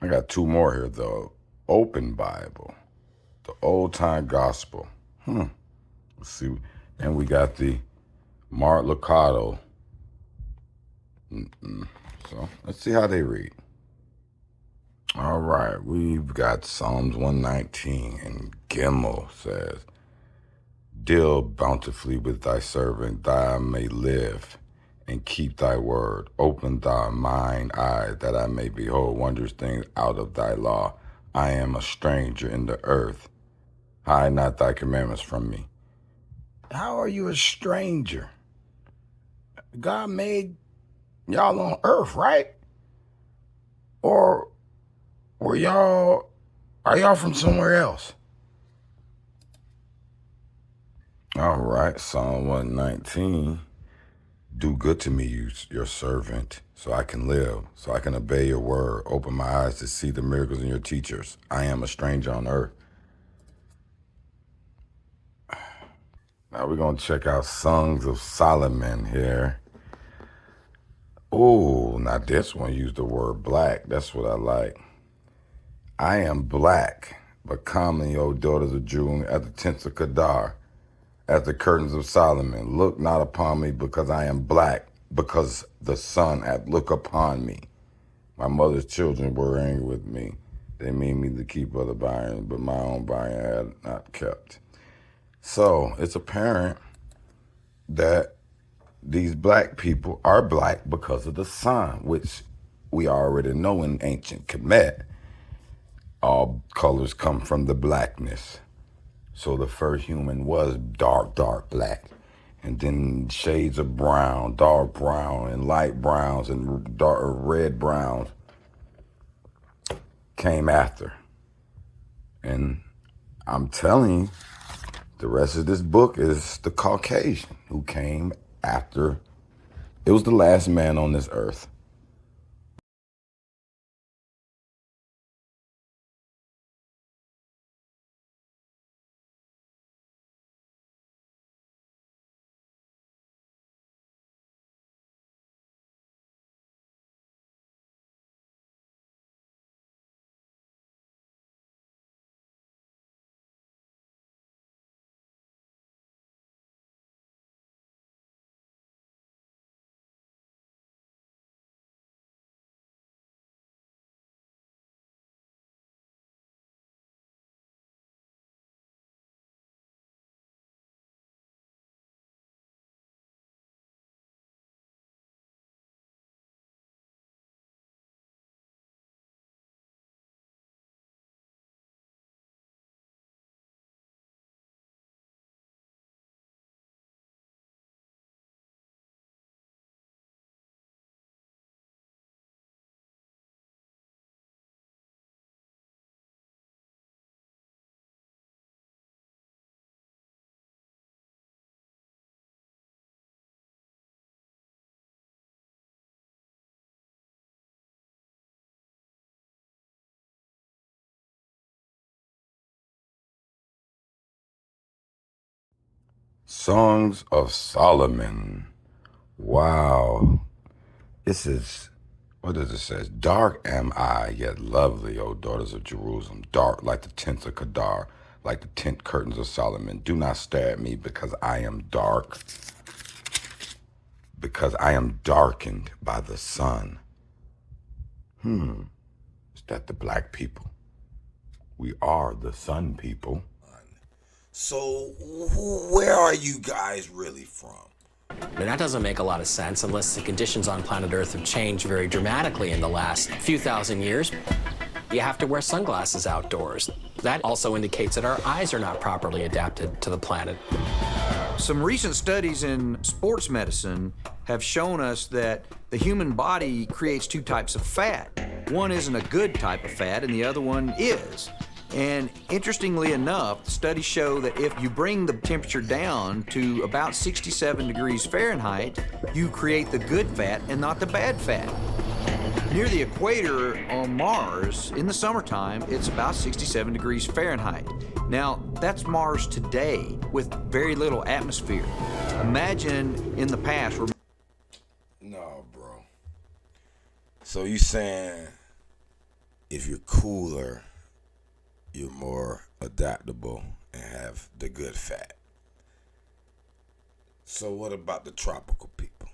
I got two more here, though. Open Bible, the Old Time Gospel. Let's see. And we got the Mark Lucado. So let's see how they read. All right, we've got Psalms 119, and Gimel says, Deal bountifully with thy servant, that I may live and keep thy word. Open thy mine eye, that I may behold wondrous things out of thy law. I am a stranger in the earth. Hide not thy commandments from me. How are you a stranger? God made y'all on earth, right? Or are y'all from somewhere else? All right, Psalm 119. Do good to me, your servant, so I can live, so I can obey your word. Open my eyes to see the miracles in your teachers. I am a stranger on earth. Now we're going to check out Songs of Solomon here. Oh, now this one used the word black. That's what I like. I am black, but commonly, O daughters of June, at the tents of Kedar, at the curtains of Solomon. Look not upon me, because I am black, because the sun hath looked upon me. My mother's children were angry with me. They made me to keep other buying, but my own buying I had not kept. So it's apparent that these black people are black because of the sun, which we already know in ancient Kemet. All colors come from the blackness. So the first human was dark black. And then shades of brown, dark brown, and light browns, and dark red browns came after. And I'm telling you, the rest of this book is the Caucasian who came after. It was the last man on this earth. Songs of Solomon. Wow. This is, what does it say? Dark am I, yet lovely, O daughters of Jerusalem. Dark like the tents of Kedar, like the tent curtains of Solomon. Do not stare at me, because I am dark, because I am darkened by the sun. Is that the black people? We are the sun people. So, where are you guys really from? I mean, that doesn't make a lot of sense unless the conditions on planet Earth have changed very dramatically in the last few thousand years. You have to wear sunglasses outdoors. That also indicates that our eyes are not properly adapted to the planet. Some recent studies in sports medicine have shown us that the human body creates two types of fat. One isn't a good type of fat, and the other one is. And interestingly enough, studies show that if you bring the temperature down to about 67 degrees Fahrenheit, you create the good fat and not the bad fat. Near the equator on Mars, in the summertime, it's about 67 degrees Fahrenheit. Now, that's Mars today with very little atmosphere. Imagine in the past where... No, bro. So you saying if you're cooler, you're more adaptable and have the good fat. So what about the tropical people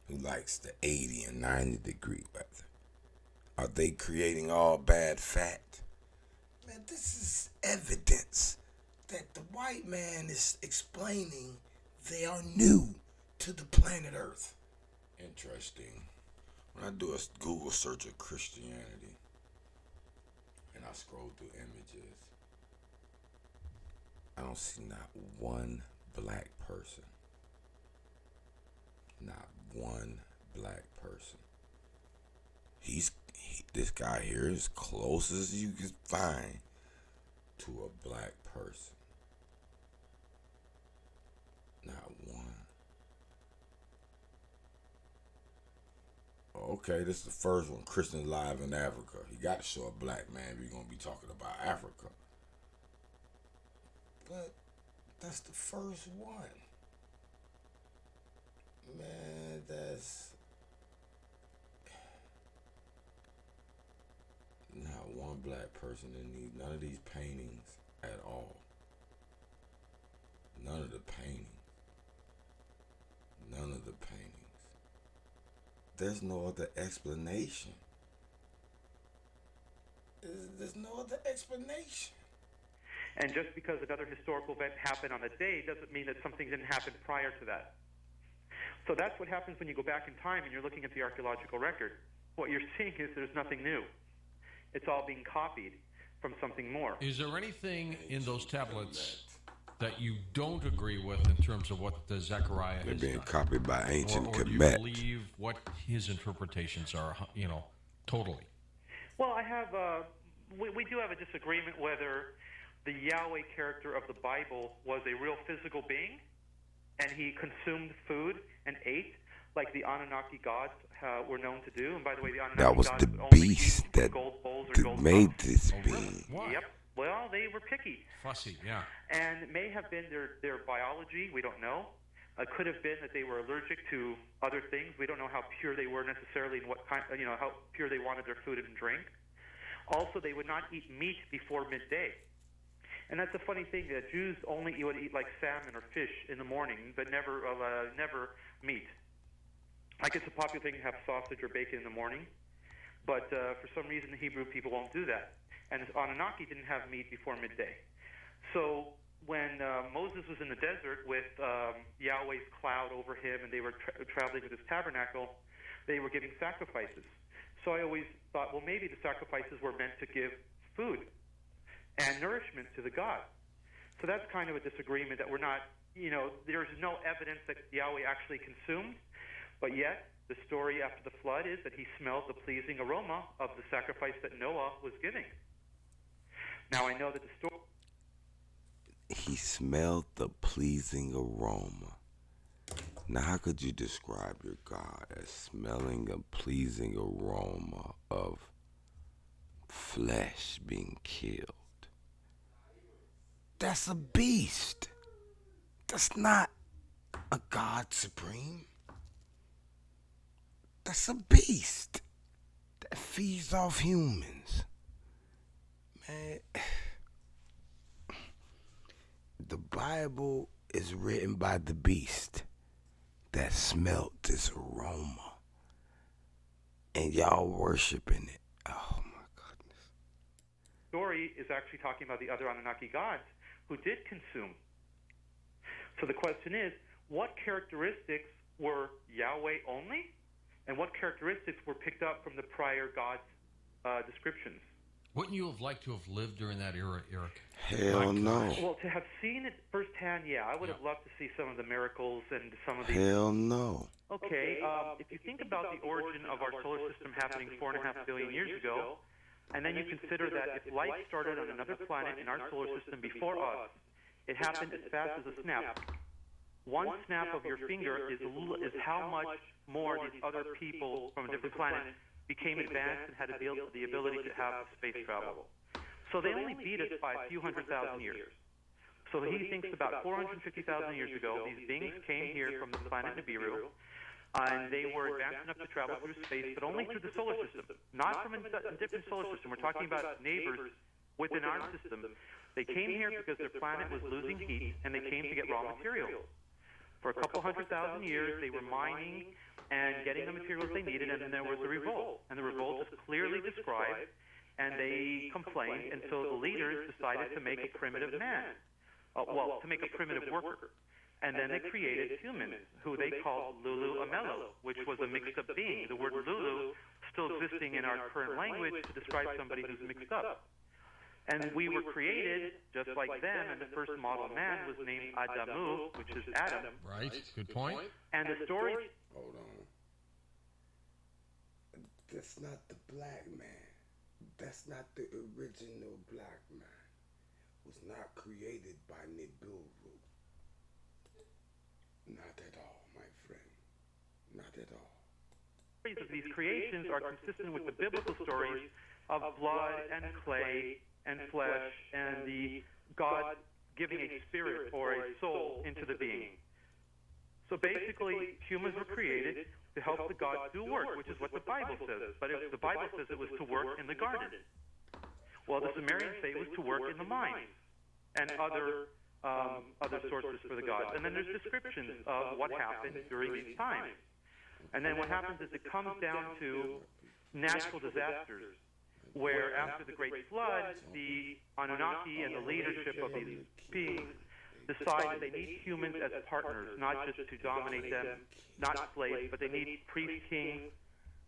who likes the 80 and 90 degree weather? Are they creating all bad fat? Man, this is evidence that the white man is explaining they are new to the planet Earth. Interesting. When I do a Google search of Christianity and I scroll through images, I don't see not one black person. Not one black person. This guy here is close as you can find to a black person. Not one. Okay, this is the first one. Christian Live in Africa. You got to show a black man if you're going to be talking about Africa. But that's the first one. Man, that's not one black person in none of these paintings at all. None of the paintings. None of the paintings. There's no other explanation. There's no other explanation. And just because another historical event happened on a day doesn't mean that something didn't happen prior to that. So that's what happens when you go back in time and you're looking at the archaeological record. What you're seeing is there's nothing new. It's all being copied from something more. Is there anything in those tablets that you don't agree with in terms of what the Zechariah They're has being done? copied by ancient or do you Kemet. believe what his interpretations are, totally? Well, we do have a disagreement whether the Yahweh character of the Bible was a real physical being and he consumed food and ate like the Anunnaki gods were known to do. And by the way, the Anunnaki That was gods the would only beast eat that gold bowls or gold made cups. this Oh, really? being. Why? Yep. Well, they were picky. Fussy, yeah. And it may have been their biology. We don't know. It could have been that they were allergic to other things. We don't know how pure they were necessarily and what kind, how pure they wanted their food and drink. Also, they would not eat meat before midday. And that's a funny thing that Jews only would eat like salmon or fish in the morning, but never meat. Like it's a popular thing to have sausage or bacon in the morning, but for some reason the Hebrew people won't do that. And the Anunnaki didn't have meat before midday. So when Moses was in the desert with Yahweh's cloud over him and they were traveling with his tabernacle, they were giving sacrifices. So I always thought, well, maybe the sacrifices were meant to give food and nourishment to the god. So that's kind of a disagreement that we're not, there's no evidence that Yahweh actually consumed, but yet the story after the flood is that he smelled the pleasing aroma of the sacrifice that Noah was giving. Now I know that the story... He smelled the pleasing aroma. Now, how could you describe your God as smelling a pleasing aroma of flesh being killed? That's a beast. That's not a God supreme. That's a beast that feeds off humans. Man, the Bible is written by the beast that smelt this aroma. And y'all worshiping it. Oh my goodness. story is actually talking about the other Anunnaki gods who did consume. So the question is, what characteristics were Yahweh only? And what characteristics were picked up from the prior gods' descriptions? Wouldn't you have liked to have lived during that era, Eric? Hell no. Well, to have seen it firsthand, yeah, I would have loved to see some of the miracles and some of the... Hell no. Okay, if you think about the origin of our solar system happening 4.5 billion years ago, and then you consider that if life started on another planet in our solar system before us, it happened as fast as a snap. One snap of your finger is how much more these other people from a different planet became advanced and had the ability to have space travel. So they only beat us by a few 100,000 years. So he thinks about 450,000 years ago, these beings came here from the planet Nibiru. and they were advanced enough to travel through space, but only through the solar system, not from a different solar system. We're talking about neighbors within our system. They came here because their planet was losing heat, and they came to get raw materials. For a couple 100,000 years, they were mining and getting the materials they needed, and then there was a revolt. And the revolt is clearly described, and they complained, and so the leaders decided to make a primitive man, to make a primitive worker. And then they created humans, who they called Lulu Amelo, which was a mixed-up being. The word Lulu still existing in our current language to describe somebody who's mixed up. And we were created just like them, and the first model man was named Adamu, which is Adam. Right. Good point. And the story... Hold on. That's not the black man. That's not the original black man. Was not created by Nibiru. Not at all, my friend. Not at all. Of these creations are consistent with the biblical stories of blood and clay and flesh and the God giving a spirit or a soul into the being. So basically, humans were created to help the gods do work, which is what the Bible says. But the Bible says it was to work in the garden. Well, the Sumerians say it was to work in the mines and other sources for the gods. And then there's descriptions of what happened during these times. And then what happens is it comes down to natural disasters, where after the Great Flood, the Anunnaki and the leadership of these beings decide that they need humans as partners, not just to dominate them, not slaves, but they need priest kings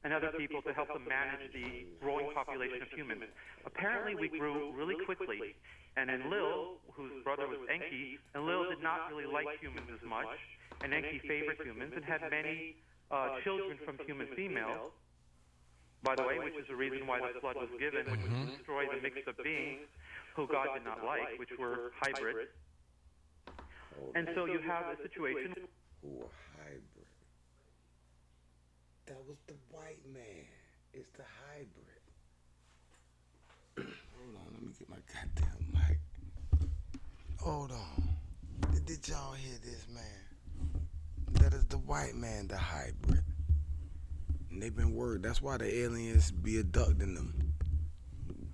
and other people to help them manage the growing population of humans. Apparently, we grew really quickly, and Enlil, whose brother was Enki, Enlil did not really like humans as much, and Enki favored humans and had many children from human females, by the way, which is the reason why the flood was given, which was to destroy the mixed-up beings who God did not like, which were hybrid. And so you have a situation... Who were hybrid? That was the white man. It's the hybrid. Hold on, let me get my goddamn mic. Hold on. Did y'all hear this, man? That is the white man, the hybrid. And they've been worried. That's why the aliens be abducting them.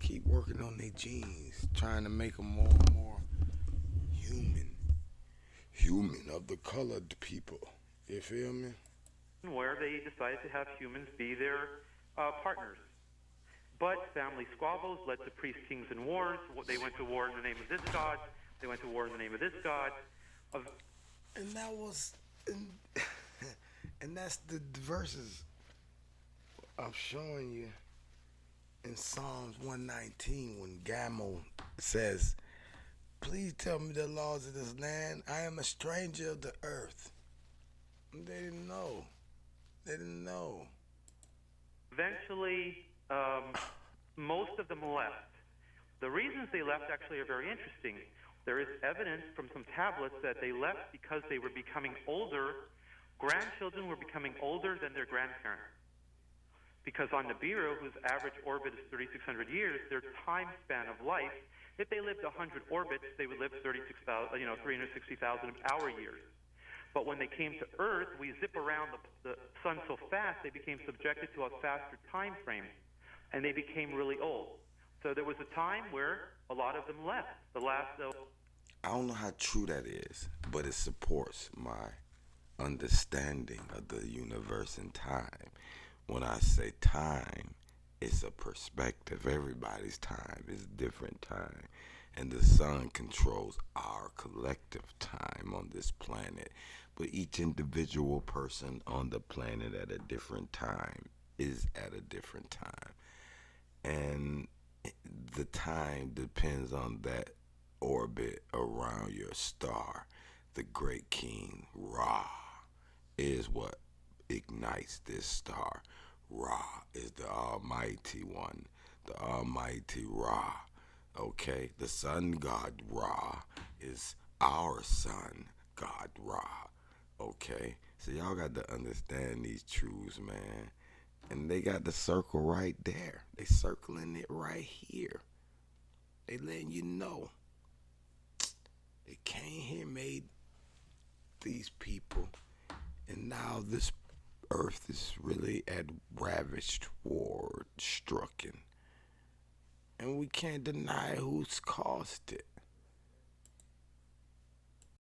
Keep working on their genes, trying to make them more and more human. Human of the colored people. You feel me? Where they decided to have humans be their partners. But family squabbles led to priest kings and wars. They went to war in the name of this god. They went to war in the name of this god. And that was... And that's the verses I'm showing you in Psalms 119 when Gamo says, please tell me the laws of this land. I am a stranger of the earth. They didn't know. They didn't know. Eventually, most of them left. The reasons they left actually are very interesting. There is evidence from some tablets that they left because they were becoming older. Grandchildren were becoming older than their grandparents. Because on Nibiru, whose average orbit is 3,600 years, their time span of life, if they lived 100 orbits, they would live 360,000 hour years. But when they came to Earth, we zip around the sun so fast, they became subjected to a faster time frame, and they became really old. So there was a time where a lot of them left. I don't know how true that is, but it supports my understanding of the universe and time. When I say time, it's a perspective. Everybody's time is different time. And the sun controls our collective time on this planet. But each individual person on the planet at a different time is at a different time. And the time depends on that orbit around your star. The great king, Ra, is what ignites this star. Ra is the almighty one, the almighty Ra. Okay, the sun god Ra is our sun god Ra. Okay, so y'all got to understand these truths, man. And they got the circle right there. They circling it right here. They letting you know. They came here, made these people, and now this Earth is really at ravaged war, stricken. And we can't deny who's caused it.